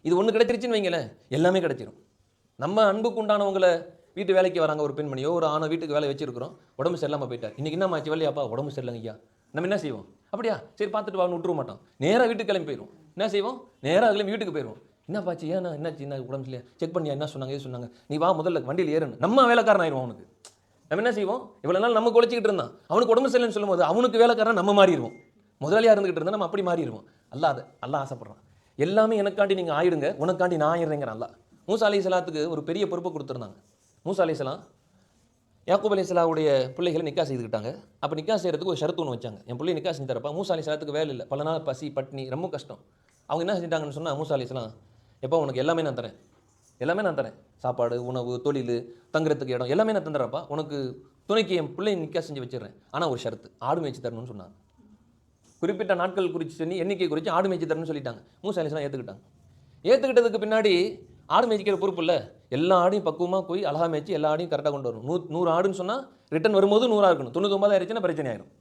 இது ஒன்று கிடைச்சிருச்சுன்னு வைங்களேன், எல்லாமே கிடைச்சிடும். நம்ம அன்புக்கு உண்டானவங்களை வீட்டு வேலைக்கு வராங்க, ஒரு பெண்மணியோ ஒரு ஆணோ வீட்டுக்கு வேலை வச்சிருக்கிறோம், உடம்பு சரியில்லாமல் போயிட்டார். இன்னைக்கு என்ன ஆச்சு வேலையாப்பா, உடம்பு சரியில்லைங்க ஐயா. நம்ம என்ன செய்வோம்? அப்படியா சரி பார்த்துட்டு வாங்க விட்டுருவ மாட்டோம், நேராக வீட்டுக்கு கிளம்பி போயிடுவோம். என்ன செய்வோம்? நேராக கிளம்பி வீட்டுக்கு போயிடுவோம். என்ன பாச்சு, ஏன்னா என்னாச்சு, என்ன உடம்பு இல்லையா, செக் பண்ணியா, என்ன சொன்னாங்க, எது சொன்னாங்க, நீ வா முதல்ல வண்டியில் ஏறணும். நம்ம வேலைக்காரன் ஆயிடுவோம் அவனுக்கு. நம்ம என்ன செய்வோம்? இவ்வளோ நாள் நம்ம குலைச்சிக்கிட்டு இருந்தான், அவனுக்கு உடம்பு சரியில்லைன்னு சொல்லும் போது அவனுக்கு வேலைக்காரன் நம்ம மாறிடுவோம். முதலாளியாக இருந்துகிட்டு இருந்தால் நம்ம அப்படி மாறிடுவோம். அல்லாஹ் ஆசைப்படுறான், எல்லாமே எனக்காண்டி நீங்கள் ஆயிடுங்க, உனக்காண்டி நான் ஆயிடுறேங்கிறான் அல்லாஹ். மூசா அலைஹிஸ்ஸலாத்துக்கு ஒரு பெரிய பொறுப்பை கொடுத்துருந்தாங்க. மூசா அலைஹிஸ்ஸலாம் யாக்கூப் அலைஹிஸ்ஸலாமுடைய பிள்ளைகளை நிக்கா செய்துக்கிட்டாங்க. அப்போ நிக்கா செய்கிறதுக்கு ஒரு ஷரத்து ஒன்று வச்சாங்க, என் பிள்ளை நிக்கா செஞ்சு தரப்பா. மூசா அலைஹிஸ்ஸலாத்துக்கு வேலை இல்லை, பல நாள் பசி பட்னி ரொம்ப கஷ்டம். அவங்க என்ன செஞ்சிட்டாங்கன்னு சொன்னால், மூசா அலைஹிஸ்ஸலாம் எப்போ உனக்கு எல்லாமே நான் தரேன், எல்லாமே நான் தரேன், சாப்பாடு உணவு தொழில் தங்குறதுக்கு இடம் எல்லாமே நான் தந்துடுறப்பா, உனக்கு துணைக்கு என் பிள்ளை நிக்கா செஞ்சு வச்சிடுறேன், ஆனால் ஒரு ஷரத்து, ஆடு மேய்ச்சி தரணும்னு சொன்னாங்க. குறிப்பிட்ட நாட்கள் குறித்து சொல்லி எண்ணிக்கை குறித்து ஆடு மேய்ச்சி தரணும்னு சொல்லிட்டாங்க. மூசா அலைஹிஸ்ஸலாம் ஏற்றுக்கிட்டாங்க. ஏற்றுக்கிட்டதுக்கு பின்னாடி ஆடு மேய்ச்சிக்கிற பொறுப்பு இல்லை, எல்லா ஆடையும் பக்குவமாக போய் அழகா மேய்ச்சி எல்லா ஆடையும் கரெக்டாக கொண்டு வரணும். 100 ஆடுன்னு சொன்னால் ரிட்டன் வரும்போது 100 இருக்கணும், 99 ஆயிடுச்சுன்னா பிரச்சனை ஆயிடும்.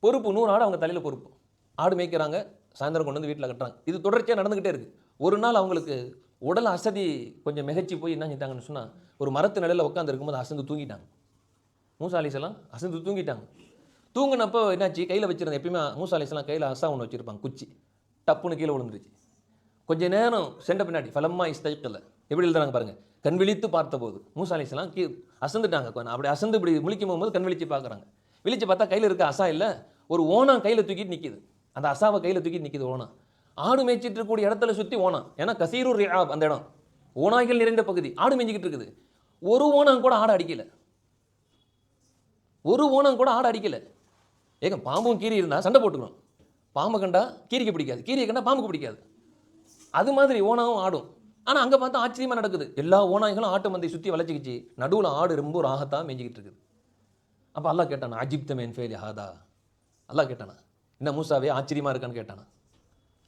பொறுப்பு 100 ஆடு அவங்க தலையில் பொறுப்பு. ஆடு மேய்க்கிறாங்க, சாயந்தரம் கொண்டு வந்து வீட்டில் கட்டுறாங்க. இது தொடர்ச்சியாக நடந்துக்கிட்டே இருக்குது. ஒரு நாள் அவங்களுக்கு உடல் அசதி கொஞ்சம் மிகச்சி போய் என்ன செஞ்சிட்டாங்கன்னு சொன்னால், ஒரு மரத்து நிலையில் உட்காந்து இருக்கும்போது அசந்து தூங்கிட்டாங்க. மூசா அலைஹிஸ்ஸலாம் அசந்து தூங்கிட்டாங்க. தூங்கினப்போ என்னாச்சு, கையில் வச்சிருந்தேன், எப்பயுமே மூசா அலைஹிஸ்ஸலாம் கையில் அசா ஒன்று வச்சுருப்பாங்க, குச்சி, டப்புன்னு கீழே விழுந்துருச்சு. கொஞ்ச நேரம் சென்ற பின்னாடி ஃபலம்மா இஸ்தைக்கல, எப்படி எழுதுறாங்க பாருங்க, கண் விழித்து பார்த்தபோது மூசா அலைஹிஸ்ஸலாம் அசந்துட்டாங்க. அப்படி அசந்து இப்படி முழிக்கும் போகும்போது கண் விழிச்சு பார்க்குறாங்க. விழிச்சு பார்த்தா கையில் இருக்க அசா இல்லை, ஒரு ஓனா கையில் தூக்கிட்டு நிற்கிது. அந்த அசாவை கையில் தூக்கிட்டு நிற்கிது ஓனா. ஆடு மேய்ச்சிட்டு இருக்கக்கூடிய இடத்துல சுற்றி ஓனா, ஏன்னா கசீருர் ரிஆப் அந்த இடம் ஓனாய்கள் நிறைந்த பகுதி, ஆடு மேய்ச்சிக்கிட்டு இருக்குது. ஒரு ஓனம் கூட ஆடு அடிக்கல, ஒரு ஓனம் கூட ஆடு அடிக்கல. ஏங்க பாம்பும் கீரி இருந்தால் சண்டை போட்டுக்கணும், பாம்பை கண்டா கீரிக்கு பிடிக்காது, கீரியை கண்டா பாம்புக்கு பிடிக்காது. அது மாதிரி ஓனாவும் ஆடும். ஆனால் அங்கே பார்த்தா ஆச்சரியமாக நடக்குது, எல்லா ஓனாய்களும் ஆட்டு மந்தை சுற்றி வளைச்சிக்கிச்சு, நடுவில் ஆடு ரொம்ப ராகத்தாக மேய்ஞ்சிக்கிட்டு இருக்குது. அப்போ அல்லாஹ் கேட்டானா, அஜிப்தமேன் ஃபேல் ஹாதா, அல்லாஹ் கேட்டானா, என்ன மூசாவே ஆச்சரியமாக இருக்கான்னு கேட்டானா.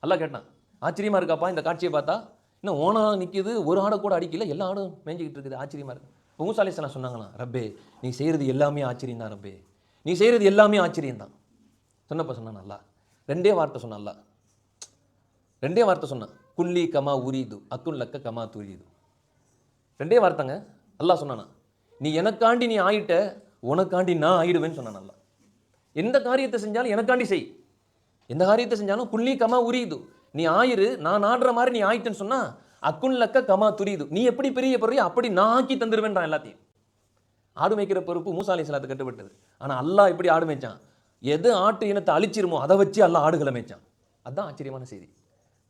அல்லாஹ் கேட்டான், ஆச்சரியமாக இருக்காப்பா இந்த காட்சியை பார்த்தா, இன்னும் ஓனா நிற்கிது, ஒரு ஆடை கூட அடிக்கல, எல்லா ஆடும் மேய்ஞ்சிக்கிட்டு இருக்குது, ஆச்சரியமாக இருக்குது. இப்போ மூசா அலைஹிஸ்ஸலாம் சொன்னாங்களாம், ரப்பே நீ செய்கிறது எல்லாமே ஆச்சரியம் தான், ரப்பே நீ செய்கிறது எல்லாமே ஆச்சரியம் தான் சொன்னப்போ சொன்னான் அல்லாஹ். ரெண்டே வார்த்தை சொன்னான், குல்லி கமா உரீது அக்குன் லக்க கமா துரீது. ரெண்டே வார்த்தைங்க. அல்லாஹ் சொன்னானா, நீ எனக்காண்டி நீ ஆயிட்ட, உனக்காண்டி நான் ஆயிடுவேன்னு சொன்னான் அல்லாஹ். எந்த காரியத்தை செஞ்சாலும் எனக்காண்டி செய், எந்த காரியத்தை செஞ்சாலும் குல்லி கமா உரீது, நீ ஆயிரு, நான் ஆடுற மாதிரி நீ ஆயிட்டுன்னு சொன்னா அக்குன் லக்க கமா துரீது, நீ எப்படி பெரிய பொருள் அப்படி நான் ஆக்கி தந்துடுவேன்றான் எல்லாத்தையும். ஆடு மேய்க்கிற பொறுப்பு மூசா அலைஹிஸ்ஸலாத்துக்கு கட்டுப்பட்டது. ஆனால் அல்லாஹ் எப்படி ஆடு மேய்ச்சான், எது ஆட்டு இனத்தை அழிச்சிருமோ அதை வச்சு அல்லாஹ் ஆடுகளை மேய்ச்சான். அதுதான் ஆச்சரியமான செய்தி.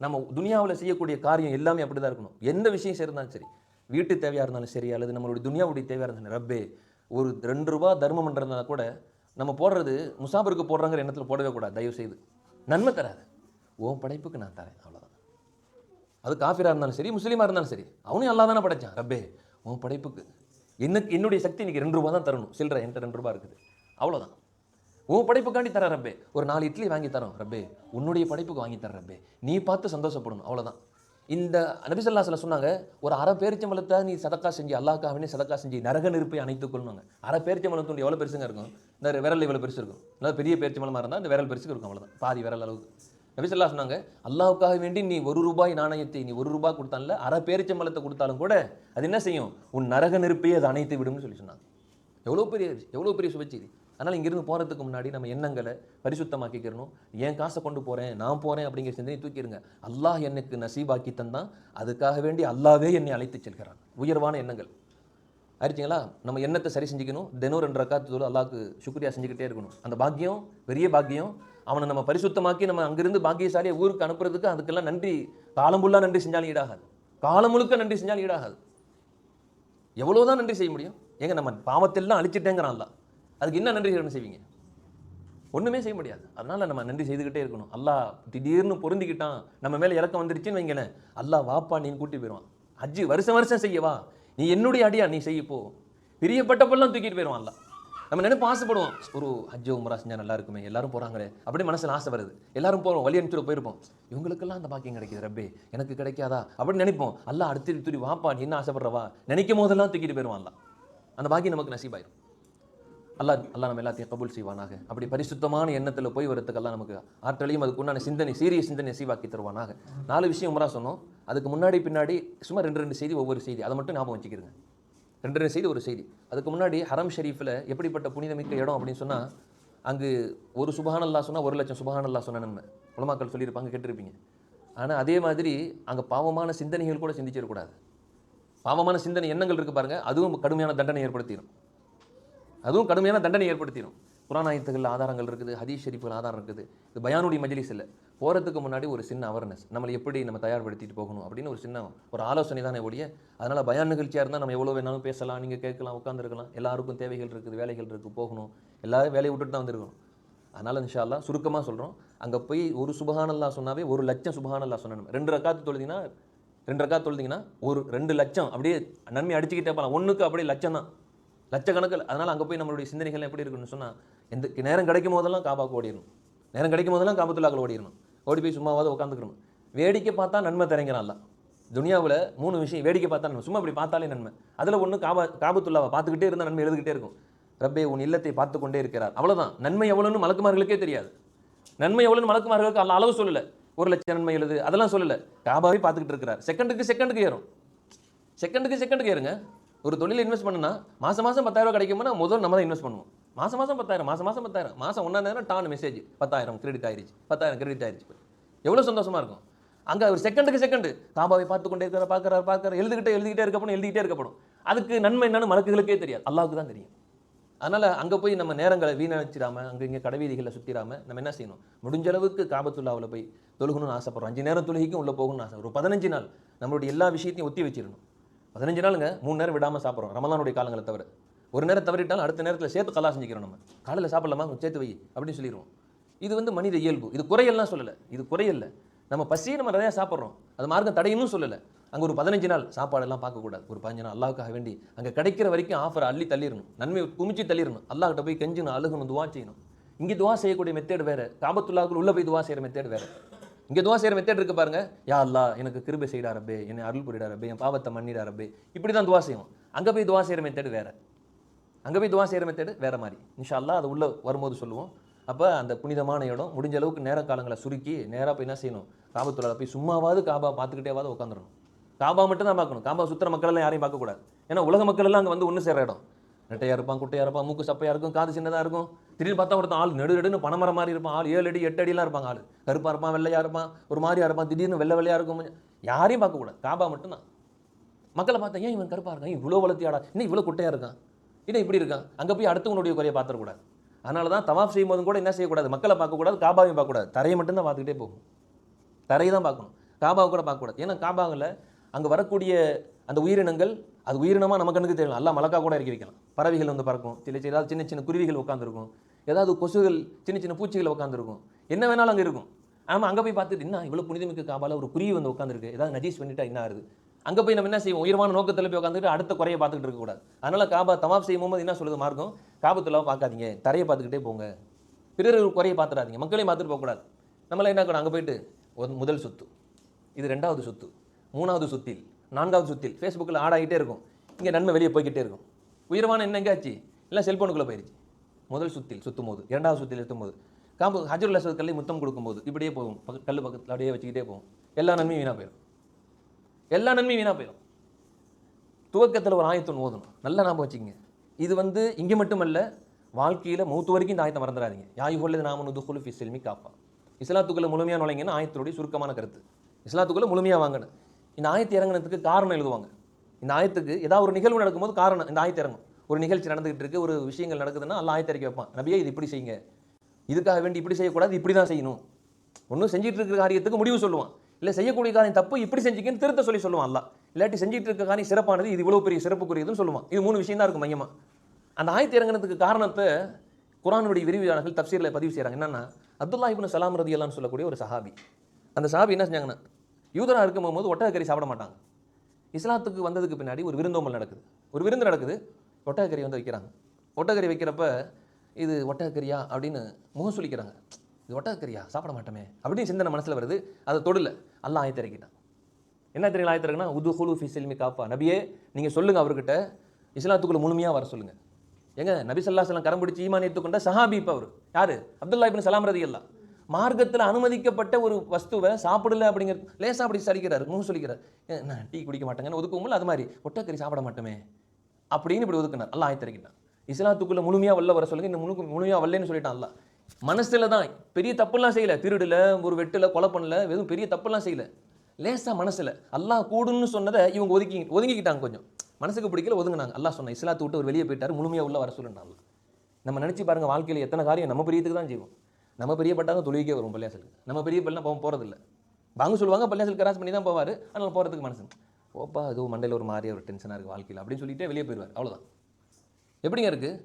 நம்ம துனியாவில் செய்யக்கூடிய காரியம் எல்லாமே அப்படி தான் இருக்கணும். எந்த விஷயம் செய்யறதாலும் சரி, வீட்டு தேவையாக இருந்தாலும் சரி, அல்லது நம்மளுடைய துனியாவுடைய தேவையாக இருந்தாலும், ரப்பே ஒரு 2 ரூபா தர்மம் பண்ணுறதுனா கூட நம்ம போடுறது முசாபருக்கு போடுறாங்கிற எண்ணத்தில் போடவே கூடாது. தயவு செய்து நன்மை தராது, உன் படைப்புக்கு நான் தரேன், அவ்வளோதான். அது காஃபிராக இருந்தாலும் சரி, முஸ்லீமாக இருந்தாலும் சரி, அவனையும் அல்லாஹ் தானே படைச்சான். ரப்பே உன் படைப்புக்கு என்னுடைய சக்தி இன்னைக்கு 2 ரூபா தான் தரணும், சில்லற என்கிட்ட 2 ரூபா இருக்குது, அவ்வளோதான். உன் படைப்புக்காண்டி தர ரப்பே, ஒரு 4 இட்லி வாங்கி தரோம் ரப்பே, உன்னுடைய படைப்புக்கு வாங்கி தர ரப்பே, நீ பார்த்து சந்தோஷப்படணும், அவ்வளோதான். இந்த நபி ஸல்லல்லாஹு அலைஹி வஸல்லம் சொன்னாங்க, ஒரு அரை பேரிச்சம்பழத்தை நீ சதக்கா செஞ்சு, அல்லாஹ்க்காகவே சதக்கா செஞ்சு நரக நெருப்பை அணைத்துக் கொள்ளுவாங்க. அரை பேரிச்சம்பழத்துண்டு எவ்வளோ பெருசுங்க இருக்கும், இந்த விரல் இவ்வளோ பெருசு இருக்கும், நல்லா பெரிய பேரிச்சம்பழமாக இருந்தால் இந்த விரல் பெருசுக்கு இருக்கும், அவ்வளோதான், பாதி விரல் அளவுக்கு. நபி ஸல்லல்லாஹு சொன்னாங்க, அல்லாஹ்வுக்காக வேண்டி நீ 1 ரூபாய் நாணயத்தை நீ 1 ரூபாய் கொடுத்தால, அரை பேரிச்சம்பழத்தை கொடுத்தாலும் கூட அது என்ன செய்யும், உன் நரக நெருப்பையே அதை அணைத்து விடும்னு சொல்லி சொன்னாங்க. எவ்வளோ பெரிய சுபச்செய்தி. அதனால் இங்கிருந்து போகிறதுக்கு முன்னாடி நம்ம எண்ணங்களை பரிசுத்தமாக்கிக்கிறணும். என் காசை கொண்டு போகிறேன், நான் போகிறேன் அப்படிங்கிற சிந்தனை தூக்கிடுங்க. அல்லாஹ் எனக்கு நசீபாக்கி தந்தான், அதுக்காக வேண்டி அல்லாவே என்னை அழைத்து செல்கிறான். உயர்வான எண்ணங்கள் ஆயிடுச்சிங்களா. நம்ம எண்ணத்தை சரி செஞ்சுக்கணும். தினம் 2 ரக்காத்து தொழு அல்லாஹ்க்கு சுக்ரியா செஞ்சுக்கிட்டே இருக்கணும். அந்த பாக்கியம் பெரிய பாக்கியம். அவனை நம்ம பரிசுத்தமாக்கி நம்ம அங்கிருந்து பாக்கியசாலியை ஊருக்கு அனுப்புறதுக்கு அதுக்கெல்லாம் நன்றி, காலம் ஃபுல்லாக நன்றி செஞ்சாலும் ஈடாகாது, காலம் முழுக்க நன்றி செஞ்சாலும் ஈடாகாது. எவ்வளோதான் நன்றி செய்ய முடியும்? ஏங்க நம்ம பாவத்தெல்லாம் அழிச்சிட்டேங்கிறான் அல்லாஹ், அதுக்கு என்ன நன்றி செய்வீங்க? ஒன்றுமே செய்ய முடியாது. அதனால் நம்ம நன்றி செய்துக்கிட்டே இருக்கணும். அல்லாஹ் திடீர்னு பொருந்திக்கிட்டான், நம்ம மேலே இறக்கம் வந்துருச்சுன்னு வைங்களேன், அல்லாஹ் வாப்பா நீ கூட்டி போயிடுவான். ஹஜ்ஜு வருஷம் செய்யவா, நீ என்னுடைய அடியா நீ செய்யப்போ, பிரியப்பட்டப்பெல்லாம் தூக்கிட்டு போயிடுவான் அல்லாஹ். நம்ம நினைப்பு ஆசைப்படுவோம், ஒரு ஹஜ்ஜோ உம்ரா செஞ்சால் நல்லா இருக்குமே, எல்லாரும் போகிறாங்களே அப்படி மனசில் ஆசை வருது, எல்லாரும் போகிறோம், வழி அனுப்பிச்சு போயிருப்போம், இவங்களுக்கெல்லாம் அந்த பாக்கியம் கிடைக்கிது ரப்பே எனக்கு கிடைக்காதா அப்படின்னு நினைப்போம். அல்லாஹ் அடுத்து துரி வாப்பா நீ என்ன ஆசைப்படுறவா நினைக்கும் போதெல்லாம் தூக்கிட்டு போயிடுவான் அல்லாஹ். அந்த பாக்கியம் நமக்கு நசீபாயிரும். அல்லாஹ் நம்ம எல்லாத்தையும் கபூல் செய்வானாக. அப்படி பரிசுத்தமான எண்ணத்தில் போய் வரத்துக்கெல்லாம் நமக்கு ஆற்றலையும் அதுக்கு உண்டான சிந்தனை, சீரிய சிந்தனை நசீவாக்கி தருவானாக. 4 விஷயம் உம்ரா சொன்னோம். அதுக்கு முன்னாடி பின்னாடி சும்மா 2 செய்தி, ஒவ்வொரு செய்தி அதை மட்டும் ஞாபகம் வச்சுக்கிறங்க. 2 செய்தி, ஒரு செய்தி. அதுக்கு முன்னாடி ஹரம் ஷெரீஃபில் எப்படிப்பட்ட புனிதமிக்க இடம் அப்படின்னு சொன்னால், அங்கு ஒரு சுபஹானல்லாஹ் சொன்னால் 1,00,000 சுபஹானல்லாஹ் சொன்ன நன்மை உலமாக்கள் சொல்லியிருப்பாங்க, கேட்டிருப்பீங்க. ஆனால் அதே மாதிரி அங்கே பாவமான சிந்தனைகள் கூட சிந்திச்சிடக்கூடாது. பாவமான சிந்தனை எண்ணங்கள் இருக்குது பாருங்கள், அதுவும் கடுமையான தண்டனை ஏற்படுத்திடும். குர்ஆன் ஆயத்துகள் ஆதாரங்கள் இருக்குது, ஹதீஸ் ஷெரீஃபில் ஆதாரம் இருக்குது. இது பயானுடைய மஜ்லிஸ் இல்லை. போகிறதுக்கு முன்னாடி ஒரு சின்ன அவேர்னஸ், நம்மளை எப்படி நம்ம தயார்படுத்திட்டு போகணும் அப்படின்னு ஒரு ஆலோசனை தானே ஒழிய, அதனால் பயான் நிகழ்ச்சியாக இருந்தால் நம்ம எவ்வளோ வேணாலும் பேசலாம், நீங்கள் கேட்கலாம், உட்காந்துருக்கலாம். எல்லாருக்கும் தேவைகள் இருக்குது, வேலைகள் இருக்குது, போகணும். எல்லாரும் வேலையை விட்டுட்டு தான் வந்துருக்கணும். அதனால் இன்ஷா அல்லாஹ் சுருக்கமாக சொல்கிறோம், அங்கே போய் ஒரு சுபஹானல்லாஹ் சொன்னாவே 1,00,000 சுபஹானல்லாஹ் சொன்னோம். 2 ரக்காத்து தொழுதிங்கன்னா ஒரு 2,00,000 அப்படியே நன்மை அடிச்சுக்கிட்டே போகலாம். ஒன்றுக்கு அப்படியே லட்சம் தான், லட்சக்கணக்கில். அதனால் அங்கே போய் நம்மளுடைய சிந்தனைகள் எப்படி இருக்குன்னு சொன்னால், எந்த நேரம் கிடைக்கும் போதெல்லாம் காபாவுக்கு ஓடிடணும், நேரம் கிடைக்கும் போதெல்லாம் காபத்துல்லாக்கள் ஓடிடணும். ஓடி போய் சும்மாவது உட்காந்துக்கணும். வேடிக்கை பார்த்தா நன்மை தரங்கிறான்ல. துனியாவில் 3 விஷயம் வேடிக்கை பார்த்தா நன்மை, சும்மா அப்படி பார்த்தாலே நன்மை. அதில் ஒன்று காபத்துல்லாவை பார்த்துக்கிட்டே இருந்தால் நன்மை எழுதிக்கிட்டே இருக்கும். ரப்பே உன் இல்லத்தை பார்த்து கொண்டே இருக்கிறார், அவ்வளோதான். நன்மை எவ்வளோன்னு மலக்குமார்களுக்கே தெரியாது. நன்மை எவ்வளோன்னு மலக்குமார்களுக்கு அல்ல அளவு சொல்லலை. 1,00,000 நன்மை எழுது அதெல்லாம் சொல்லலை. காபாவே பார்த்துக்கிட்டு இருக்கிறார். செகண்டுக்கு ஏறுங்க. ஒரு தொழில் இன்வெஸ்ட் பண்ணுனா மாதம் 10,000 கிடைக்கும்னா முதல் நம்ம தான் இன்வெஸ்ட் பண்ணுவோம். மாதம் 10,000, மாதம் 10,000, மாதம் 1 டான் மெசேஜ் 10,000 கிரெடிட் ஆயிடுச்சு, 10,000 கிரெடிட் ஆயிடுச்சு. எவ்வளோ சந்தோஷமாக இருக்கும். அங்கே ஒரு செகண்டுக்கு காபாவை பார்த்து கொண்டே இருக்கிறார், பார்க்குறாரு, எழுதிக்கிட்டே இருக்கப்படும். அதுக்கு நன்மை என்னன்னு மலக்குகளுக்கே தெரியாது, அல்லாஹ்வுக்கு தான் தெரியும். அதனால் அங்கே போய் நம்ம நேரங்களை வீணடிச்சிடாமல், அங்கே இங்கே கடைவீதிகளில் சுற்றிடாமல் நம்ம என்ன செய்யணும், முடிஞ்ச அளவுக்கு காபத்துல்லாவில் போய் தொழுகணும்னு ஆசைப்படுறோம். 5 நேரம் தொழுகைக்கும் உள்ளே போகணும்னு ஆசை. ஒரு 15 நாள் நம்மளுடைய எல்லா விஷயத்தையும் ஒத்தி வச்சிடணும். 15 நாளுங்க 3 நேரம் விடாமல் சாப்பிட்றோம், ரமலானுடைய காலங்களை தவிர. ஒரு நேரம் தவறிட்டாலும் அடுத்த நேரத்தில் சேர்த்து கலா செஞ்சுக்கிறோம். நம்ம காலையில் சாப்பிடலாமா, சேர்த்து வை அப்படின்னு சொல்லிடுவோம். இது மனித இயல்பு. இது குறையெல்லாம் சொல்லலை, இது குறையல்ல. நம்ம பசியை நம்ம நிறையா சாப்பிட்றோம், அது மார்க்கம் தடையணும் சொல்லலை. அங்கே ஒரு 15 நாள் சாப்பாடெல்லாம் பார்க்கக்கூடாது. ஒரு 15 நாள் அல்லாஹ்வுக்காக வேண்டி அங்கே கிடைக்கிற வரைக்கும் ஆஃபர் அள்ளி தள்ளிடணும், நன்மை குமிச்சு தள்ளிடணும். அல்லாஹ்கிட்ட போய் கெஞ்சணும், அழுகணும், துவா செய்யணும். இங்கே துவா செய்யக்கூடிய மெத்தேடு வேறு, காபத்துல்லாவுக்குள்ள உள்ளே போய் துவா செய்கிற மெத்தேடு வேறு. இங்கே துவா செய்கிற மெத்தேட் இருக்கு பாருங்க, யா அல்லாஹ் எனக்கு கிருபை செய்டா ரப்பே, என்னை அருள் புரிடா ரப்பே, என் பாவத்தை மன்னிடா ரப்பே, இப்படி தான் துவா செய்வோம். அங்கே போய் துவா செய்கிற மெத்தேடு வேறு மாதிரி. இன்ஷா அல்லாஹ் அது உள்ளே வரும்போது சொல்லுவோம். அப்போ அந்த புனிதமான இடம் முடிஞ்ச அளவுக்கு நேர காலங்களை சுருக்கி நேராக போய் என்ன செய்யணும், காபத்துல்லாஹ் போய் சும்மாவாது காபா பார்த்துக்கிட்டேவாது உட்காந்துடணும். காபா மட்டும் தான் பார்க்கணும். காபா சுற்றுற மக்கள் எல்லாம் யாரையும் பார்க்கக்கூடாது. ஏன்னா உலக மக்கள் எல்லாம் அங்கே வந்து ஒன்று சேர இடம். நெட்டையாக இருப்பான், குட்டையாக இருப்பான், மூக்கு சப்பையாக இருக்கும், காது சின்னதாக இருக்கும். திடீர்னு பார்த்தா ஒருத்தன் ஆள் நெடுன்னு பனைமரம் மாதிரி இருப்பான், ஆள் 7 அடி 8 அடிலாம் இருப்பாங்க. ஆள் கருப்பாக இருப்பான், வெள்ளையாக இருப்பான், ஒரு மாதிரியாக இருப்பான், திடீர்னு வெள்ளையாக இருக்கும். யாரையும் பார்க்கக்கூடாது, காபா மட்டும்தான். மக்களை பார்த்தா ஏன் இவன் கருப்பாக இருக்கான், இவ்வளோ வளர்த்தியாடா, இன்னும் இவ்வளோ குட்டையாக இருக்கான், இன்னும் இப்படி இருக்கான். அங்கே போய் அடுத்தவனுடைய குறையை பார்த்துடக்கூடாது. அதனால தான் தவாஃப் செய்யும் போதும் கூட என்ன செய்யக்கூடாது, மக்களை பார்க்கக்கூடாது, காபாவையும் பார்க்கக்கூடாது, தரையை மட்டும்தான் பார்த்துக்கிட்டே போகும். தரையை தான் பார்க்கணும், காபாவை கூட பார்க்கக்கூடாது. ஏன்னா காபாவில் அங்கே வரக்கூடிய அந்த உயிரினங்கள், அது உயிரினமாக நம்ம கண்ணுக்கு தெரியலாம். எல்லாம் மலக்கா கூட இறக்கி வைக்கலாம். பறவைகள் வந்து பறக்கும், ஏதாவது சின்ன சின்ன குருவிகள் உட்காந்துருக்கும், ஏதாவது கொசுகள், சின்ன சின்ன பூச்சிகள் உட்காந்துருக்கும், என்ன வேணாலும் அங்கே இருக்கும். ஆமாம், அங்கே போய் பார்த்துட்டு என்ன இவ்வளோ புனிதமிக்க காபால ஒரு குருவி வந்து உட்காந்துருக்கு, ஏதாவது நஜீஸ் பண்ணிட்டா என்ன ஆகுது. அங்கே போய் நம்ம என்ன செய்வோம், உயர்வான நோக்கத்தில் போய் உட்காந்துட்டு அடுத்த குறையை பார்த்துக்கிட்டு இருக்கக்கூடாது. அதனால் காபா தவாஃப் செய்யும் போது என்ன சொல்லுது மார்க்கம், காபத்துல்லாவை பார்க்காதீங்க, தரையை பார்த்துக்கிட்டே போங்க, பிறர் குறையை பார்த்துடாதீங்க, மக்களையும் பார்த்துட்டு போகக்கூடாது. நம்மளாம் என்ன பண்ணணும், அங்கே போயிட்டு முதல் சுத்து, இது 2வது சுத்து, 3வது சுத்தில், 4வது சுத்தில் ஃபேஸ்புக்கில் ஆடாகிட்டே இருக்கும். இங்கே நன்மை வெளியே போய்கிட்டே இருக்கும். உயர்வான என்ன எங்கேயாச்சு இல்லை செல்ஃபோனுக்குள்ளே போயிடுச்சு. முதல் சுத்தில் சுற்றும் போது, 2வது சுத்தில் எத்தும்போது, ஹஜ்ருல் அஸ்வத் கல்லை முத்தம் கொடுக்கும்போது இப்படியே போகும், கல் பக்கத்தில் அப்படியே வச்சுக்கிட்டே போகும். எல்லா நன்மையும் வீணாக போயிடும். துவக்கத்தில் ஒரு ஆயத்தொன்று ஓதணும், நல்லா ஞாபகம் வச்சுக்கோங்க. இது வந்து இங்கே மட்டுமல்ல, வாழ்க்கையில் மௌத்து வரைக்கும் இந்த ஆயத்தை மறந்துடாதீங்க. யாயுஹல்லது நாமனு துஹுலு ஃபி ஸில்மி காஃபா, இஸ்லாத்துக்குள்ளே முழுமையாக நுழைங்கன்னு ஆயத்தினுடைய சுருக்கமான கருத்து. இஸ்லாத்துக்குள்ளே முழுமையாக வாங்கணும். இந்த ஆயத்து இறங்கினதுக்கு காரணம் எழுதுவாங்க. இந்த ஆயத்துக்கு ஏதாவது ஒரு நிகழ்வு நடக்கும்போது காரணம் இந்த ஆயத்து இறங்கும். ஒரு நிகழ்ச்சி நடந்துகிட்டு இருக்கு, ஒரு விஷயங்கள் நடக்குதுன்னா அல்ல ஆயத்தை இறக்கி வைப்பான். நபியே இது இப்படி செய்யுங்க, இதுக்காக வேண்டி இப்படி செய்யக்கூடாது, இப்படி தான் செய்யணும். ஒன்றும் செஞ்சிட்டு இருக்கிற காரியத்துக்கு முடிவு சொல்லுவான், இல்லை செய்யக்கூடிய காரியம் தப்பு, இப்படி செஞ்சுக்கன்னு திருத்த சொல்லுவான். அல்ல இல்லாட்டி செஞ்சிட்டு இருக்க காரியம் சிறப்பானது, இது இவ்வளோ பெரிய சிறப்புக்குரியதுன்னு சொல்லுவான். இது 3 விஷயம் தான் இருக்கும் மையமாக. அந்த ஆயத்து இறங்கினதுக்கு காரணத்தை குர்ஆனுடைய விரிவுரையாளர்கள் தப்சீரில் பதிவு செய்கிறாங்க. என்னன்னா, அப்துல்லாஹ் இப்னு சலாம் ரலியல்லாஹு அன்ஹு சொல்லக்கூடிய ஒரு சஹாபி. அந்த சஹாபி என்ன செஞ்சாங்கன்னா, யூதராக இருக்கும்போது ஒட்டகக்கறி சாப்பிட மாட்டாங்க. இஸ்லாத்துக்கு வந்ததுக்கு பின்னாடி ஒரு விருந்து நடக்குது, ஒட்டகக்கறி வந்து வைக்கிறாங்க. ஒட்டகக்கறி வைக்கிறப்ப இது ஒட்டகக்கறியா அப்படின்னு முகம் சொல்லிக்கிறாங்க. இது ஒட்டகக்கறியா, சாப்பிட மாட்டோமே அப்படின்னு சிந்தனை மனசில் வருது. அதை தொடல அல்லாஹ் ஆயத்தை இறக்கிட்டான். என்ன தெரியல ஆயத்து இறக்குனா, உதுஹுலு ஃபி ஸில்மி காஃபா, நபியே நீங்கள் சொல்லுங்கள் அவர்கிட்ட இஸ்லாத்துக்குள்ள முழுமையாக வர சொல்லுங்கள். எங்க நபி ஸல்லல்லாஹு அலைஹி வஸல்லம் கரம் பிடிச்சி ஈமான் ஏற்றுக்கொண்ட சஹாபி. இப்போ அவர் யார், அப்துல்லாஹ் இப்னு சலாம் ரலியல்லாஹு. மார்க்கத்தில் அனுமதிக்கப்பட்ட ஒரு வஸ்துவை சாப்பிடல அப்படிங்கிறது லேசாக அப்படி சரிக்கிறாரு, முகம் சொல்லிக்கிறார். நான் டீ குடிக்க மாட்டேங்கன்னு ஒதுக்கும்போது அது மாதிரி ஒட்டக்கறி சாப்பிட மாட்டோமே அப்படின்னு இப்படி ஒதுக்குனார். அல்லாஹ் ஆயத்திறக்கிட்டான். இஸ்லாத்துக்குள்ள முழுமையாக வல்ல வர சொல்லுங்க, இந்த முழுமையாக வரலன்னு சொல்லிட்டான் அல்லாஹ். மனசுல தான் பெரிய தப்புலாம் செய்யல, திருடுல, ஒரு வெட்டுல, கொலை பண்ணல, எதுவும் பெரிய தப்புலாம் செய்யல. லேசா மனசுல அல்லாஹ் கூடுன்னு சொன்னதை இவங்க ஒதுங்கிக்கிட்டாங்க. கொஞ்சம் மனசுக்கு பிடிக்கல, ஒதுங்கினாங்க. அல்லாஹ் சொன்ன இஸ்லாத்தை விட்டு ஒரு வெளியே போயிட்டாரு, முழுமையாக உள்ள வர சொல்லுறாங்க. நம்ம நினைச்சு பாருங்க, வாழ்க்கையில் எத்தனை காரியம் நம்ம பெரியத்துக்கு தான் செய்வோம். நம்ம பெரியப்பட்டாங்க தொழுவிக்கே வரும் பள்ளியாசலுக்கு. நம்ம பெரிய பள்ளினா போகிறதில்ல. வாங்க சொல்லுவாங்க, பள்ளியாசல் கிராஸ் பண்ணி தான் போவார். அதனால் போகிறதுக்கு மனசு ஓப்பா ஏதோ மண்டையில் ஒரு மாதிரியா ஒரு டென்ஷனாக இருக்குது வாழ்க்கையில் அப்படின்னு சொல்லிட்டு வெளியே போயிடுவார். அவ்வளோதான். எப்படிங்க இருக்குது?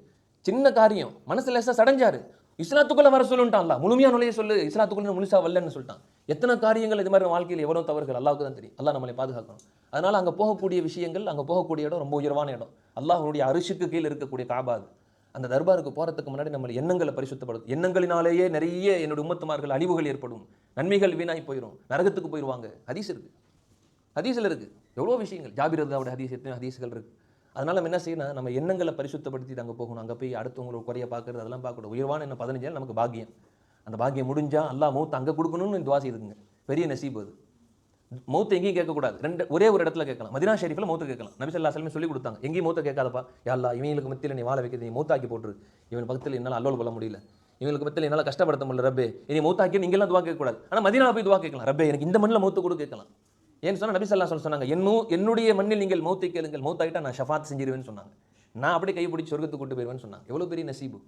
சின்ன காரியம் மனசு லேசாக சடைஞ்சாரு, இஸ்லாத்துக்குள்ளே வர சொல்லுன்ட்டான்ல, முழுமையாக நுழைய சொல்லு, இஸ்லாத்துக்குள்ளே முழுசா வரலன்னு சொல்லிட்டான். எத்தனை காரியங்கள் இது மாதிரி வாழ்க்கையில் எவ்வளோ தவறுகள் அல்லாஹ்வுக்கு தான் தெரியும். அல்லாஹ் நம்மளை பாதுகாக்கணும். அதனால் அங்கே போகக்கூடிய விஷயங்கள், அங்கே போகக்கூடிய இடம் ரொம்ப உயர்வான இடம். அல்லாஹ்வுடைய அரிசுக்கு கீழே இருக்கக்கூடிய காபா. அந்த தர்பாருக்கு போகிறதுக்கு முன்னாடி நம்ம எண்ணங்களை பரிசுத்தப்படும். எண்ணங்களினாலேயே நிறைய என்னுடைய உம்மத்துமார்கள் அழிவுகள் ஏற்படும், நன்மைகள் வீணாகி போயிடும், நரகத்துக்கு போயிடுவாங்க. ஹதீஸ் இருக்குது, ஹதீஸில் இருக்குது எவ்வளோ விஷயங்கள். ஜாபிர் ரலியல்லாஹு ஹதீஸ், எத்தனை ஹதீஸ்கள் இருக்குது. அதனால் நம்ம என்ன செய்யணும், நம்ம எண்ணங்களை பரிசுத்தப்படுத்திட்டு அங்கே போகணும். அங்கே போய் அடுத்தவங்களோட குறைய பார்க்குறது அதெல்லாம் பார்க்கக்கூடாது. உயர்வான என்ன 15 நாள் நமக்கு பாக்கியம். அந்த பாக்கியம் முடிஞ்சால் அல்லாஹ் மௌத் அங்கே கொடுக்கணும்னு துவா செய்துக்குங்க. பெரிய நசீப் அது. மௌத்து எங்கேயும் கேட்கக்கூடாது, ஒரே ஒரு இடத்துல கேட்கலாம். மதீனா ஷெரீஃபில் மௌத்து கேட்கலாம். நபி ஸல்லல்லாஹு அலைஹி வஸல்லம் சொல்லி கொடுத்தாங்க, எங்கேயும் மௌத்தை கேட்காதப்பா, யா அல்லாஹ் இவங்களுக்கு மத்தியில் நீ வாழ வைக்கிறது, நீ மௌத்தாக்கி போட்டுரு, இவன் பக்கத்தில் என்னால் அல்லோல் கொள்ள முடியல, இவங்களுக்கு மத்தியில் என்னால் கஷ்டப்படுத்த முடியல, ரப்பே இனி மௌத்தாக்கி நீங்களாம் துவா கேட்கக்கூடாது. ஆனால் மதீனால போய் துவா கேட்கலாம், ரப்பே எனக்கு இந்த மண்ணில் மௌத்து கூட கேட்கலாம். ஏன்னு சொன்னால் நபி ஸல்லல்லாஹு அலைஹி வஸல்லம் சொன்னாங்க, என்னுடைய மண்ணில் நீங்கள் மௌத்தை கேளுங்கள், மௌத்தாயிட்டா நான் ஷஃபாத் செஞ்சிருவேன்னு சொன்னாங்க. நான் அப்படியே கைப்பிடிச்சு சொர்க்கத்துக்கு கூட்டு போயிடுவேன்னு சொன்னாங்க. எவ்வளோ பெரிய நசீபு,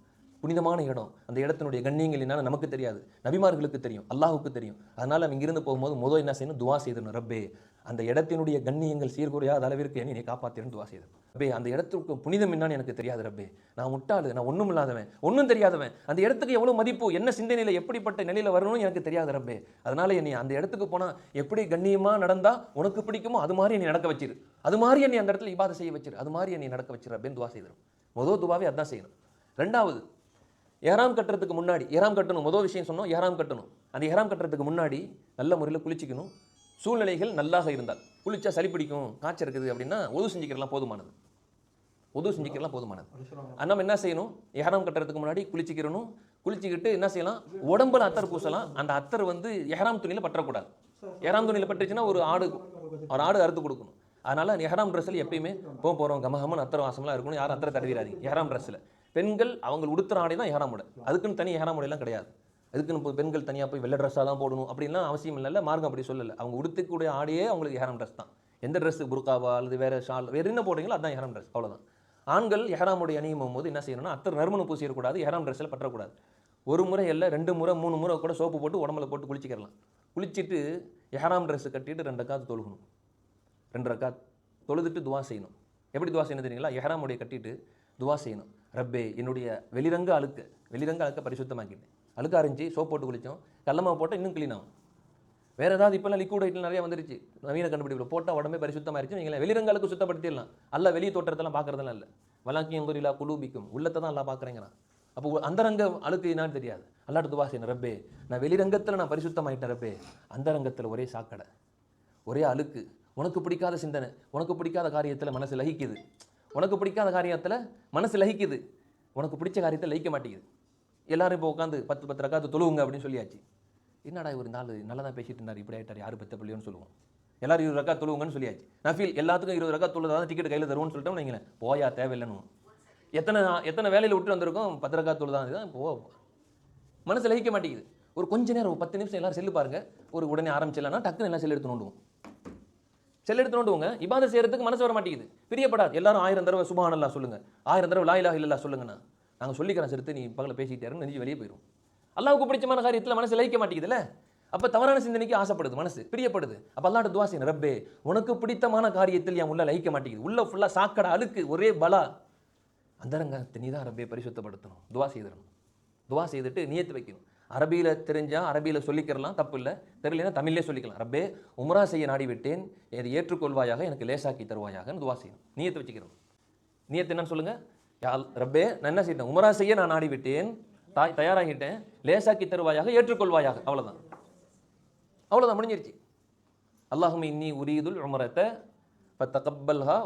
புனிதமான இடம். அந்த இடத்தினுடைய கண்ணியங்கள் என்னன்னு நமக்கு தெரியாது, நபிமார்களுக்கு தெரியும், அல்லாஹுக்கு தெரியும். அதனால் இங்கிருந்து போகும்போது முதல் என்ன செய்யணும், துவா செய்யணும், ரப்பே அந்த இடத்தினுடைய கண்ணியங்கள் சீர்குறையாத அளவிற்கு என்னை காப்பாற்றின்னு துவா செய்யணும். ரப்பே அந்த இடத்துக்கு புனிதம் என்னன்னு எனக்கு தெரியாது ரப்பே, நான் முட்டாளு, நான் ஒன்றும் இல்லாதவன், ஒன்றும் தெரியாதவன், அந்த இடத்துக்கு எவ்வளோ மதிப்பு, என்ன சிந்தனையில் எப்படிப்பட்ட நிலையில் வரணும்னு எனக்கு தெரியாது ரப்பே. அதனால் என்னை அந்த இடத்துக்கு போனால் எப்படி கண்ணியமாக நடந்தால் உனக்கு பிடிக்குமோ அது மாதிரி என்னை நடக்க வச்சிரு, அது மாதிரி என்னை அந்த இடத்துல இபாதை செய்ய வச்சிரு, அது மாதிரி என்னை நடக்க வச்சிரு அப்படின்னு துவா செய்யணும். முதல் துவாவே அதான் செய்யணும். ரெண்டாவது, ஏராம் கட்டுறதுக்கு முன்னாடி, ஏராம் கட்டணும். முதல் விஷயம் சொன்னோம், ஏராம் கட்டணும். அந்த ஏராம் கட்டுறதுக்கு முன்னாடி நல்ல முறையில் குளிச்சிக்கணும். சூழ்நிலைகள் நல்லாக இருந்தால், குளிச்சா சளி பிடிக்கும், காய்ச்சல் இருக்குது அப்படின்னா ஒது செஞ்சுக்கிறலாம் போதுமானது, ஒது செஞ்சுக்கிறலாம் போதுமானது. நம்ம என்ன செய்யணும், ஏராம் கட்டுறதுக்கு முன்னாடி குளிச்சிக்கிறணும். குளிச்சுக்கிட்டு என்ன செய்யலாம், உடம்புல அத்தர் பூசலாம். அந்த அத்தர் வந்து எஹராம் துணியில் பற்றக்கூடாது. எஹராம் துணியில் பட்டுச்சுன்னா ஒரு ஆடு அறுத்து கொடுக்கணும். அதனால் எஹராம் ட்ரெஸ்ஸில் எப்பயுமே போகிறோம் கமகமன் அத்தர் வாசம்லாம் இருக்கணும். யாரும் அத்தரை தடவிடாதீங்க. எஹராம் ட்ரெஸ்ஸில் பெண்கள் அவங்க உடுத்துற ஆடை தான் எஹராம் உடை, அதுக்குன்னு தனி எஹராம் உடையெல்லாம் கிடையாது. அதுக்குன்னு பெண்கள் தனியாக போய் வெள்ளை ட்ரெஸ்ஸாக தான் போடணும் அப்படின்லாம் அவசியம் இல்லை. மார்க்கம் அப்படி சொல்லலை. அவங்க உடுத்தக்கூடிய ஆடையே அவங்களுக்கு எஹராம் ட்ரெஸ் தான். எந்த ட்ரெஸ், புர்காவா அல்லது வேறு ஷால், வேறு என்ன போடுறீங்களோ அதுதான் எஹராம் ட்ரெஸ், அவ்வளோதான். ஆண்கள் எஹராம் உடைய அணியும் போது என்ன செய்யணும்னா, அத்தர் நறுமணம் பூசிடக்கூடாது, எஹராம் ட்ரெஸ்ஸில் பற்றக்கூடாது. ஒரு முறை இல்லை, 2 முறை 3 முறை கூட சோப்பு போட்டு உடம்புல போட்டு குளிச்சிக்கிறலாம். குளிச்சுட்டு எஹராம் ட்ரெஸ்ஸு கட்டிட்டு 2 ரக்காத் தொழுகணும். 2 ரக்காத் தொழுதுட்டு துவா செய்யணும். எப்படி துவா செய்யணும் தெரியுங்களா, எஹராம் உடைய கட்டிட்டு துவா செய்யணும். ரப்பே என்னுடைய வெளிரங்க அழுக்க பரிசுத்தமாக்கிட்டேன். அழுக்க அரைஞ்சி சோப் போட்டு குளித்தோம், கல்லமாவை போட்டால் இன்னும் க்ளீன் ஆகும். வேறு ஏதாவது இப்போல்லாம் லிக்விட் ஐட்டம் நிறையா வந்துருச்சு, நவீன கண்டுபிடிப்பில் போட்டால் உடம்பே பரிசுத்தமாயிருச்சு. நீங்கள் வெளிரங்க அழுக்கு சுத்தப்படுத்திடலாம். அல்ல வெளியே தோற்றத்தெல்லாம் பார்க்குறதெல்லாம் இல்லை, வலாக்கியம் குறிலா குலூபிக்கும், உள்ளத்தை தான் எல்லாம் பார்க்குறேங்கிறான். அப்போ அந்தரங்க அழுக்கு என்னான்னு தெரியாது. அல்லாட்டு துவா செய்யணும், ரப்பே நான் வெளிரங்கத்தில் நான் பரிசுத்தமாயிட்டேன் ரப்பே, அந்தரங்கத்தில் ஒரே சாக்கடை, ஒரே அழுக்கு, உனக்கு பிடிக்காத சிந்தனை, உனக்கு பிடிக்காத காரியத்தில் மனசு லகிக்குது, உனக்கு பிடிக்காத காரியத்தில் மனசு லகிக்குது, உனக்கு பிடிச்ச காரியத்தை லயிக்க மாட்டேங்குது. எல்லாரும் இப்போ உட்காந்து 10 ரக்காத்து தொழுவுங்க அப்படின்னு சொல்லியாச்சு. என்னடா ஒரு நாள் நல்லா தான் பேசிட்டு இருந்தார், இப்படி ஆகிட்டார், யார் பெத்த பிள்ளையோன்னு சொல்லுவோம். எல்லாரும் 20 ரக்காத் தொழுவுங்கன்னு சொல்லியாச்சு. நான் ஃபீல் எல்லாத்துக்கும் 20 ரக்காத் தொழுதான் டிக்கெட் கையில் தருவோம்னு சொல்லிட்டோம் வைங்களேன், போயா தேவையில்லைன்னு. எத்தனை வேலையில் விட்டு வந்திருக்கோம், 10 ரக்காத் தொழுதான், இதுதான் போ, மனசு லகிக்க மாட்டேங்குது. ஒரு கொஞ்ச நேரம் 10 நிமிஷம் எல்லாரும் செல்லு பாருங்க, ஒரு உடனே ஆரம்பிச்சிடலாம்னா டக்குன்னு எல்லாம் செல் எடுத்து நோண்டுவோம். செல் எடுத்து நோண்டுவோங்க, இபாதத் செய்யறதுக்கு மனசு வர மாட்டேங்குது. பிரியப்படாது. எல்லாரும் 1000 தடவை சுப்ஹானல்லாஹ் சொல்லுங்க, 1000 தடவை லா இலாஹ இல்லல்லாஹ் சொல்லுங்கண்ணா. நாங்கள் சொல்லிக்கிறேன் செலுத்து, நீ பக்கத்தில் பேசிக்கிட்டே நெஞ்சு வெளியே போயிடும். அல்லாஹ்வுக்கு பிடிச்சமான காரியத்தில் மனசு லயிக்க மாட்டேங்குதுல்ல, அப்போ தவறான சிந்தனைக்கு ஆசைப்படுது, மனசு பிரியப்படுது. அப்போ அல்லாஹ்ட்ட துவா செய்யணும், ரப்பே உனக்கு பிடித்தமான காரியத்தில் என் உள்ள லயிக்க மாட்டேங்குது, உள்ள ஃபுல்லாக சாக்கடை அழுக்கு, ஒரே பலா, அந்தரங்கத்தை நீ தான் ரப்பே பரிசுத்தப்படுத்தணும். துவா செய்திடணும். துவா செய்துட்டு நியத்து வைக்கணும். அரபியில் தெரிஞ்சால் அரபியில் சொல்லிக்கிறலாம், தப்பு இல்லை. தெரியலனா தமிழ்லே சொல்லிக்கலாம். ரப்பே உம்ரா செய்ய நாடி விட்டேன், இதை ஏற்றுக்கொள்வாயாக, எனக்கு லேசாக்கி தருவாயாகன்னு துவா செய்யணும். நியத்து வச்சுக்கிறோம். நியத்து என்னன்னு சொல்லுங்கள், ரப்பே நான் என்ன செய்யணும், உம்ரா செய்ய நான் நாடி விட்டேன், தயாராகிட்டேன், லேசாக்கி தருவாயாக, ஏற்றுக்கொள்வாயாக, அவ்வளோதான். அவ்வளோதான், முடிஞ்சிருச்சு. அல்லாஹும்ம இன்னி உரீதுல் உம்ரத ஃபதகப்பல்ஹா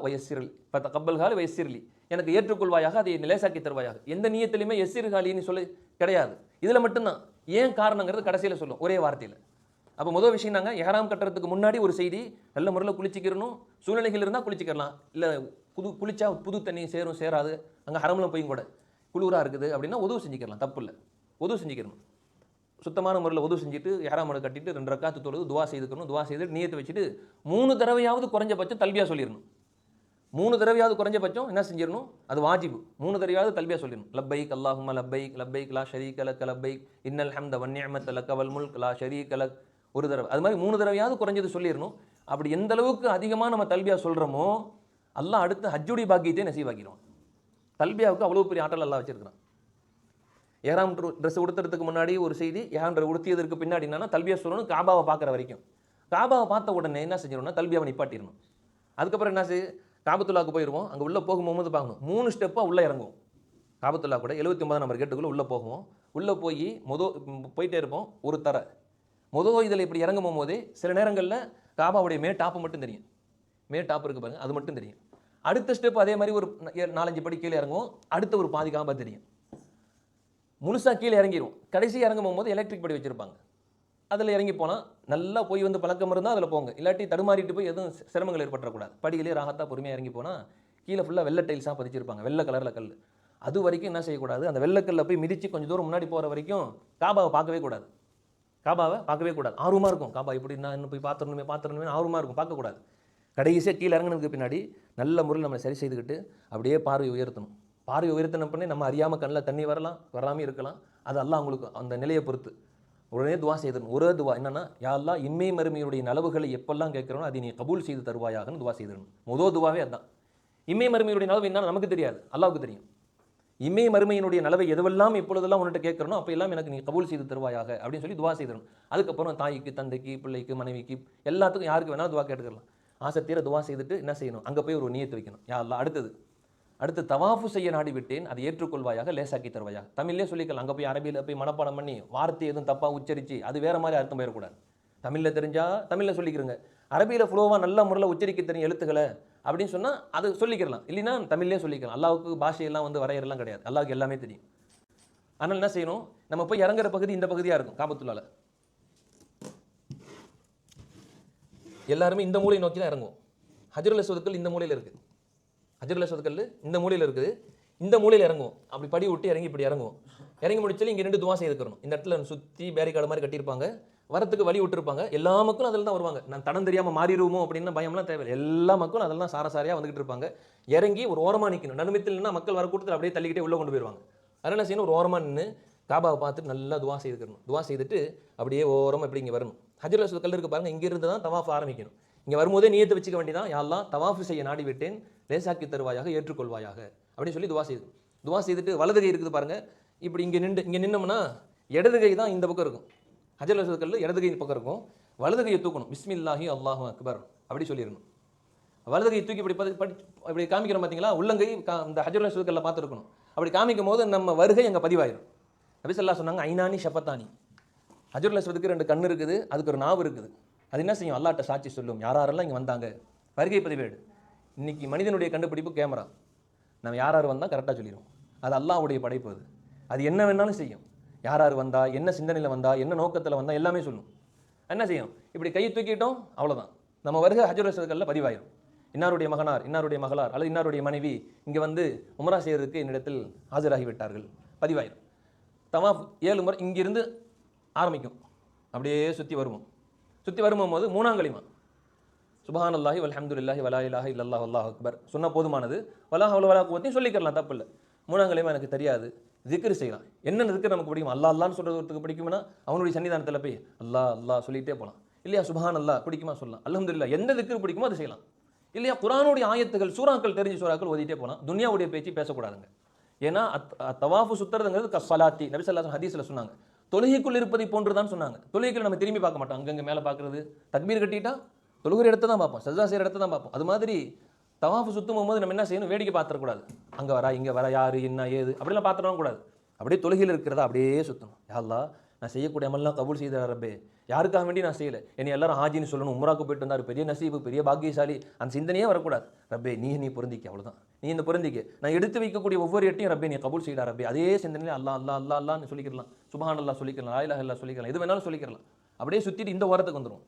வயஸ்ஸிர்லி, எனக்கு ஏற்றுக்கொள்வாயாக, அதை லேசாக்கி தருவாயாக. எந்த நியத்திலையுமே எஸ்ஸிர்ஹாலின்னு சொல்லி கிடையாது. இதில் மட்டும்தான் ஏன் காரணங்கிறது கடைசியில் சொல்லும் ஒரே வார்த்தையில். அப்போ முதல் விஷயம் நாங்கள் எஹராம் கட்டுறதுக்கு முன்னாடி ஒரு செய்தி, நல்ல முறையில் குளிச்சிக்கிறணும். சூழ்நிலைகள் இருந்தால் குளிச்சிக்கலாம், இல்லை குளிச்சா புது தண்ணி சேரும் சேராது, அங்கே ஹரமில் போய் கூட குளிராக இருக்குது அப்படின்னா உதவு செஞ்சுக்கலாம், தப்பு இல்லை. உதவு செஞ்சுக்கிறணும், சுத்தமான முறையில் உதவு செஞ்சுட்டு எஹராம் கட்டிட்டு 2 ரக்காத்து தொழுது துவா செய்துக்கணும். துவா செய்துட்டு நியத்தை வச்சுட்டு 3 தடவையாவது குறைஞ்சபட்சம் தல்பியா சொல்லிடணும். 3 தடவையாவது குறைஞ்சபட்சம் என்ன செஞ்சிடணும், அது வாஜிபு. 3 தடவையாவது தல்பியா சொல்லிடணும். லப்பைக் அல்லாஹும்ம லப்பைக் லப்பைக் லா ஷரீக லக லப்பைக் இன்னல் ஹம்த வன் நிஅமத லக வல் முல்க் லா ஷரீக லக். ஒரு தடவை அது மாதிரி 3 தடவையாவது குறைஞ்சது சொல்லிடணும். அப்படி எந்த அளவுக்கு அதிகமாக நம்ம தல்பியா சொல்கிறோமோ அல்லாஹ் அடுத்து ஹஜ்ஜுடைய பாக்கியத்தை நசீவாக்கிடுவான். தல்பியாவுக்கு அவ்வளோ பெரிய ஆற்றல் அல்லாஹ் வச்சிருக்கிறான். ஏறாம் ட்ரெஸ் உடுத்துறதுக்கு முன்னாடி ஒரு செய்தி, ஏறாம் உடுத்தியதற்கு பின்னாடி என்னன்னா தல்பியா சொல்லணும். காபாவை பார்க்குற வரைக்கும், காபாவை பார்த்த உடனே என்ன செஞ்சிடணும்னா தல்பியாவை நிப்பாட்டிடணும். அதுக்கப்புறம் என்ன காபத்துல்லாவுக்கு போயிடுவோம். அங்கே உள்ளே போகும்போது பார்க்கணும், 3 ஸ்டெப்பாக உள்ளே இறங்குவோம். காபத்துல்லா கூட 79 நம்பர் கேட்டுக்குள்ளே உள்ளே போகுவோம். உள்ளே போய் போயிட்டே இருப்போம். ஒரு தர இதில் இப்படி இறங்கும் போதே சில நேரங்களில் காபாவுடைய டாப்பு மட்டும் தெரியும். டாப் இருக்கு பாருங்க, அது மட்டும் தெரியும். அடுத்த ஸ்டெப் அதே மாதிரி ஒரு 4-5 படி கீழே இறங்குவோம். அடுத்த ஒரு பாதி காபா தெரியும். முழுசாக கீழே இறங்கிடுவோம். கடைசி இறங்கும் போகும்போது எலக்ட்ரிக் படி வச்சுருப்பாங்க, அதில் இறங்கி போனால் நல்லா போய் பழக்கம் இருந்தால் அதில் போங்க. இல்லாட்டி தடுமாறிட்டு போய் எதுவும் சிரமங்கள் ஏற்படக்கூடாது. படிகளே ராகத்தாக பொறுமையாக இறங்கி போனால் கீழே ஃபுல்லாக வெள்ளை டைல்ஸாக பதிச்சிருப்பாங்க, வெள்ளை கலரில் கல். அது வரைக்கும் என்ன செய்யக்கூடாது, அந்த வெள்ளைக்கல்ல போய் மிதித்து கொஞ்சம் தூரம் முன்னாடி போகிற வரைக்கும் காபாவை பார்க்கவே கூடாது. ஆர்வமாக இருக்கும். காபா இப்படி நான் இன்னும் போய் பார்த்துடணுமே ஆர்வமாக இருக்கும், பார்க்கக்கூடாது. கடைசியாக கீழே இறங்கினதுக்கு பின்னாடி நல்ல முறையில் நம்ம சரி செய்துக்கிட்டு அப்படியே பார்வை உயர்த்தணும். பார்வை உயர்த்தின பண்ணி நம்ம அறியாமல் கண்ணில் தண்ணி வராமல் இருக்கலாம். அது அல்லாஹ் அவங்களுக்கு அந்த நிலையை பொறுத்து உடனே துவா செய்திடணும். ஒரே துவா என்னன்னா, யா அல்லாஹ் இம்மை மறுமையுடைய நலவுகளை எப்பெல்லாம் கேட்குறோம் அதை நீ கபூல் செய்து தருவாயாகன்னு துவா செய்திடணும். முதல் துவாவே அதுதான். இம்மை மறுமையுடைய நலவு என்ன நமக்கு தெரியாது, அல்லாவுக்கு தெரியும். இம்மை மறுமையினுடைய நலவை எதுவெல்லாம் எப்பொழுதெல்லாம் உன்னிட்ட கேட்கறனோ அப்போ எல்லாம் எனக்கு நீ கபூல் செய்து தருவாயாக அப்படின்னு சொல்லி துவா செய்திடணும். அதுக்கப்புறம் தாய்க்கு, தந்தைக்கு, பிள்ளைக்கு, மனைவிக்கு, எல்லாத்துக்கும் யாருக்கு வேணாலும் துவா கேட்டுக்கலாம். ஆசை தீர துவா செய்துட்டு என்ன செய்யணும், அங்கே போய் ஒரு நியத்து வைக்கணும். யா அல்லாஹ் அடுத்து தவாஃபு செய்ய நாடி விட்டேன், அதை ஏற்றுக்கொள்வாயாக, லேசாக்கி தருவாயாக. தமிழ்லேயே சொல்லிக்கலாம். அங்கே போய் அரபியில் போய் மனப்பாடம் பண்ணி வார்த்தை எதுவும் தப்பாக உச்சரித்து அது வேறு மாதிரி அர்த்தம் போயிடக்கூடாது. தமிழில் தெரிஞ்சால் தமிழில் சொல்லிக்கிறங்க, அரபியில் ஃப்ளோவாக நல்ல முறையில் உச்சரிக்க தெரியும் எழுத்துக்களை அப்படின்னு சொன்னால் அது சொல்லிக்கிறலாம். இல்லைன்னா தமிழ்லேயே சொல்லிக்கலாம். அல்லாவுக்கு பாஷையெல்லாம் வரையறலாம் கிடையாது, அல்லாவுக்கு எல்லாமே தெரியும். அதனால் என்ன செய்யணும், நம்ம போய் இறங்குற பகுதி இந்த பகுதியாக இருக்கும். காபத்துல்லால எல்லாருமே இந்த மூலையை நோக்கி தான் இறங்குவோம். ஹஜ்ருல் அஸ்வதுக்கள் இந்த மூலையில் இருக்குது. ஹஜ்ருல் அஸ்வதுக்கள் இந்த மூலையில் இருக்குது. இந்த மூலையில் இறங்குவோம். அப்படி படி விட்டு இறங்கி இப்படி இறங்குவோம். இறங்கி முடிச்சாலும் இங்கே 2 துவா செய்துக்கிறணும். இந்த இடத்துல சுற்றி பேரிகார்டு மாதிரி கட்டியிருப்பாங்க, வரத்துக்கு வழி விட்டுருப்பாங்க. எல்லா மக்களும் அதில் தான் வருவாங்க. நான் தடம் தெரியாமல் மாறிடுவோமோ அப்படின்னு பயம்லாம் தேவையில்லை. எல்லா மக்களும் அதெல்லாம் சாரசாரியாக வந்துகிட்டு இருப்பாங்க. இறங்கி ஒரு ஓரமாக நிற்கணும். நடுமத்தில்னா மக்கள் வர கூட்டத்தில் அப்படியே தள்ளிக்கிட்டே உள்ளே கொண்டு போயிடுவாங்க. அதனால் என்ன செய்யணும், ஒரு ஓரமாக நின்று காபாவை பார்த்துட்டு நல்லா துவா செய்துக்கணும். துவா செய்துட்டு அப்படியே ஓரமாக இப்படி இங்கே வரணும். ஹஜ்ருல் அஸ்வத் கல் இருக்கு பாருங்க, இங்கிருந்து தான் தவாஃப் ஆரம்பிக்கணும். இங்கே வரும்போதே நியத்தை வச்சுக்க வேண்டியதான், யா அல்லாஹ் தவாஃபு செய்ய நாடி விட்டேன், லேசாக்கி தருவாயாக, ஏற்றுக்கொள்வாயாக அப்படின்னு சொல்லி துவா செய்து. துவா செய்துட்டு வலது கை இருக்குது பாருங்க, இப்படி இங்கே நின்னோம்னா இடது கை தான் இந்த பக்கம் இருக்கும். ஹஜ்ருல் அஸ்வத் கல் இடது கை பக்கம் இருக்கும். வலது கையை தூக்கணும். பிஸ்மில்லாஹி அல்லாஹு அக்பர் அப்படி சொல்லிடணும். வலது கையை தூக்கி இப்படி காமிக்கிறோம் பார்த்தீங்களா, உள்ளங்கை இந்த ஹஜ்ருல் அஸ்வத் கல்லை பார்த்துருக்கணும். அப்படி காமிக்கும் போது நம்ம வருகை அங்கே பதிவாயிடும். நபி ஸல்லல்லாஹு சொன்னாங்க, ஐனானி ஷஃபத்தானி. ஹஜ்ருல் அஸ்வதுக்கு 2 கண் இருக்குது, அதுக்கு ஒரு நாவு இருக்குது. அது என்ன செய்யும், அல்லாஹ்ட்ட சாட்சி சொல்லும், யாரெல்லாம் இங்கே வந்தாங்க. வருகை பதிவேடு. இன்னைக்கு மனிதனுடைய கண்டுபிடிப்பு கேமரா. நம்ம யார் வந்தால் கரெக்டாக சொல்லிடும். அது அல்லாஹ்வுடைய படைப்பு. அது என்ன வேணாலும் செய்யும். யார் வந்தா, என்ன சிந்தனையில் வந்தா, என்ன நோக்கத்தில் வந்தா எல்லாமே சொல்லும். என்ன செய்யும், இப்படி கையை தூக்கிட்டோம் அவ்வளோதான், நம்ம வருகை ஹஜ்ருல் அஸ்வதுகளில் பதிவாயிடும். இன்னாருடைய மகனார், இன்னாருடைய மகளார் அல்லது இன்னாருடைய மனைவி இங்கே வந்து உம்ரா செய்யறதுக்கு என்னிடத்தில் ஆஜராகி விட்டார்கள், பதிவாயிடும். தவாஃப் 7 முறை இங்கிருந்து ஆரம்பிக்கும். அப்படியே சுற்றி வருவோம். சுற்றி வரும்போது 3ஆம் கலிமா சுப்ஹானல்லாஹி வல்ஹம்துலில்லாஹி வலா இலாஹா இல்லல்லாஹு அல்லாஹு அக்பர் சொன்னால் போதுமானது. வலா ஹவ்ல வலா குவத்தையும் சொல்லிக்கலாம், தப்பு இல்லை. 3ஆம் கலிமா எனக்கு தெரியாது, திக்ர் செய்யலாம். என்னென்ன திக்ர் நமக்கு பிடிக்கும், அல்லாஹ் அல்லான்னு சொல்கிறதுக்கு பிடிக்கும்னா அவனுடைய சன்னிதானத்தில் போய் அல்லாஹ் அல்லாஹ் சொல்லிகிட்டே போகலாம். இல்லையா சுப்ஹான் அல்லாஹ் பிடிக்குமா சொல்லலாம், அல்ஹம்துலில்லாஹ் எந்த திக்ர் பிடிக்குமோ அதை செய்யலாம். இல்லையா குர்ஆனுடைய ஆயத்துகள், சூறாக்கள், தெரிஞ்ச சூறாக்கள் ஓதிட்டே போகலாம். துன்யாவுடைய பேச்சு பேசக்கூடாதுங்க. ஏன்னா தவாஃபு சுத்துறதுங்கிறது கஸ்ஸலாத்தி. நபி ஸல்லல்லாஹு அலைஹி ஹதீஸ்ல சொன்னாங்க, தொழுகைக்குள் இருப்பதை போன்று தான் சொன்னாங்க. தொழுகைக்குள்ள நம்ம திரும்பி பார்க்க மாட்டோம், அங்கங்கே மேலே பார்க்குறது. தக்பீர் கட்டிட்டா தொழுகிற இடத்த தான் பார்ப்போம், சஜ்தா செய்கிற இடத்த தான் பார்ப்போம். அது மாதிரி தவாஃபு சுற்றும் போகும்போது நம்ம என்ன செய்யணும், வேடிக்கை பார்த்துடக்கூடாது. அங்கே வரா இங்கே வர யார் என்ன ஏது அப்படிலாம் பார்த்துடவும் கூடாது. அப்படியே தொழுகையில் இருக்கிறதா அப்படியே சுற்றணும். யா அல்லாஹ் நான் செய்யக்கூடிய அமல்லாம் கபூல் செய்தார் ரப்பே. யாருக்காக வேண்டி நான் செய்யலை, என்னை எல்லாரும் ஹாஜின்னு சொல்லணும், உம்ராக்கு போயிட்டு வந்தார், பெரிய நசீபு, பெரிய பாக்கியசாலி, அந்த சிந்தனையே வரக்கூடாது. ரப்பே நீ பொருந்திக்க, அவ்வளோதான், நீ இந்த பொருந்திக்க. நான் எடுத்து வைக்கக்கூடிய ஒவ்வொரு எட்டையும் ரப்பே நீ கபூல் செய்தார் ரப்பே. அதே சிந்தனையில் அல்லா அல்லா அல்லா அல்லான்னு சொல்லிக்கலாம், சுபஹான் அல்லா சொல்லிக்கலாம், லா இலாஹ இல்லல்லாஹ் சொல்லிக்கலாம், எது வேணாலும் சொல்லிக்கலாம். அப்படியே சுற்றிட்டு இந்த ஓரத்துக்கு வந்துடும்,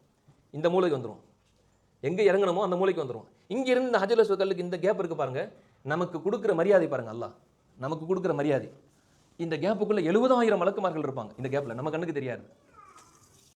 இந்த மூலைக்கு வந்துடும், எங்கே இறங்கணுமோ அந்த மூலைக்கு வந்துடும். இங்கிருந்து இந்த ஹஜ்ருல் அஸ்வத் கல்லுக்கு இந்த கேப் இருக்குது பாருங்க, நமக்கு கொடுக்குற மரியாதை பாருங்க. அல்லாஹ் நமக்கு கொடுக்குற மரியாதை. இந்த கேப்புக்குள்ள 70,000 மலக்குமார்கள் இருப்பாங்க. இந்த கேப்ல நம்ம கண்ணுக்கு தெரியாது.